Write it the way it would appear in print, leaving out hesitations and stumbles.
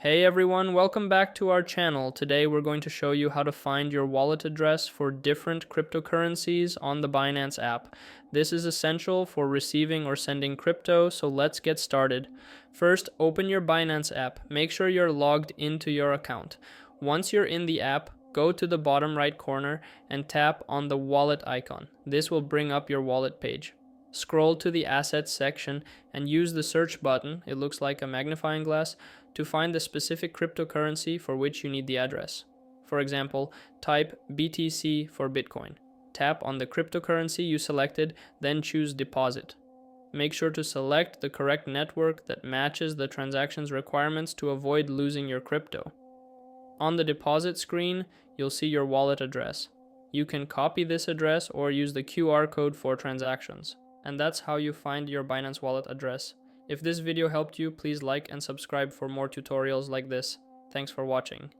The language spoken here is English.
Hey everyone, welcome back to our channel. Today we're going to show you how to find your wallet address for different cryptocurrencies on the Binance app. This is essential for receiving or sending crypto, so let's get started. First, open your Binance app. Make sure you're logged into your account. Once you're in the app, go to the bottom right corner and tap on the wallet icon. This will bring up your wallet page. Scroll to the assets section and use the search button, it looks like a magnifying glass, to find the specific cryptocurrency for which you need the address. For example, type BTC for Bitcoin. Tap on the cryptocurrency you selected, then choose deposit. Make sure to select the correct network that matches the transaction's requirements to avoid losing your crypto. On the deposit screen, you'll see your wallet address. You can copy this address or use the QR code for transactions. And that's how you find your Binance wallet address. If this video helped you, please like and subscribe for more tutorials like this. Thanks for watching.